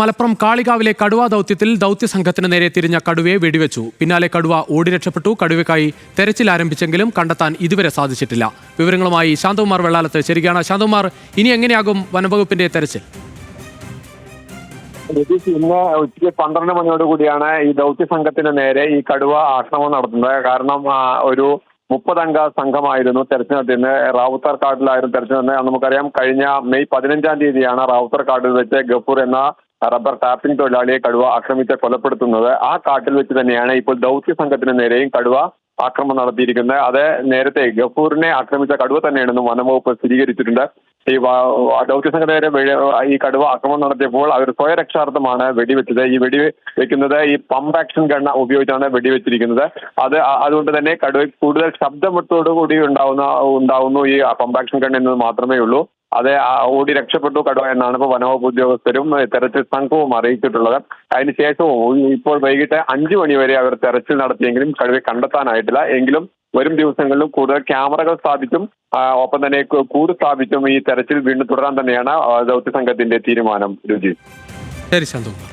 മലപ്പുറം കാളികാവിലെ കടുവ ദൗത്യത്തിൽ ദൗത്യസംഘത്തിന് നേരെ തിരിഞ്ഞ കടുവയെ വെടിവെച്ചു. പിന്നാലെ കടുവ ഓടി രക്ഷപ്പെട്ടു. കടുവയ്ക്കായി തെരച്ചിൽ ആരംഭിച്ചെങ്കിലും കണ്ടെത്താൻ ഇതുവരെ സാധിച്ചിട്ടില്ല. വിവരങ്ങളുമായി ശാന്തകുമാർ വെള്ളാലത്ത് ശരിയാണ്. ശാന്തകുമാർ, ഇനി എങ്ങനെയാകും വനംവകുപ്പിന്റെ തെരച്ചിൽ? ഇന്ന് ഉച്ചയ്ക്ക് 12 മണിയോടുകൂടിയാണ് ഈ ദൗത്യസംഘത്തിന് നേരെ ഈ കടുവ ആക്രമണം നടത്തുന്നത്. കാരണം ഒരു 30 അംഗ സംഘമായിരുന്നു തെരച്ചിൽ നടത്തിയത്. റാവുത്തർ കാട്ടിലായിരുന്നു തെരച്ചിൽ നടന്നത്. നമുക്കറിയാം, കഴിഞ്ഞ മെയ് 15-ാം തീയതിയാണ് റാവുത്തർ കാട്ടിൽ വെച്ച് ഗഫൂർ എന്ന റബ്ബർ ടാപ്പിംഗ് തൊഴിലാളിയെ കടുവ ആക്രമിച്ച് കൊലപ്പെടുത്തുന്നത്. ആ കാട്ടിൽ വെച്ച് തന്നെയാണ് ഇപ്പോൾ ദൗത്യ സംഘത്തിന് നേരെയും കടുവ ആക്രമണം നടത്തിയിരിക്കുന്നത്. അത് നേരത്തെ ഗഫൂറിനെ ആക്രമിച്ച കടുവ തന്നെയാണെന്ന് വനംവകുപ്പ് സ്ഥിരീകരിച്ചിട്ടുണ്ട്. ഈ ദൗത്യസംഘത്തിന് നേരെ ഈ കടുവ ആക്രമണം നടത്തിയപ്പോൾ അവർ സ്വയരക്ഷാർത്ഥമാണ് വെടിവെച്ചത്. ഈ വെടിവെക്കുന്നത് ഈ പമ്പ് ആക്ഷൻ ഗൺ ഉപയോഗിച്ചാണ് വെടിവെച്ചിരിക്കുന്നത്. അതുകൊണ്ട് തന്നെ കടുവ കൂടുതൽ ശബ്ദമട്ടോടുകൂടി ഉണ്ടാവുന്നു ഈ പമ്പ് ആക്ഷൻ ഗൺ എന്നത് മാത്രമേ ഉള്ളൂ. അത് ഓടി രക്ഷപ്പെട്ടു കടുവ എന്നാണ് ഇപ്പോൾ വനവകുപ്പ് ഉദ്യോഗസ്ഥരും തെരച്ചിൽ സംഘവും അറിയിച്ചിട്ടുള്ളത്. അതിനുശേഷവും ഇപ്പോൾ വൈകിട്ട് 5 മണി വരെ അവർ തെരച്ചിൽ നടത്തിയെങ്കിലും കടുവയെ കണ്ടെത്താനായിട്ടില്ല. എങ്കിലും വരും ദിവസങ്ങളിലും കൂടുതൽ ക്യാമറകൾ സ്ഥാപിച്ചും ഒപ്പം തന്നെ കൂട് സ്ഥാപിച്ചും ഈ തെരച്ചിൽ വീണ്ടും തുടരാൻ തന്നെയാണ് ദൗത്യസംഘത്തിന്റെ തീരുമാനം. രുചി. ശരി ശാന്തകുമാർ.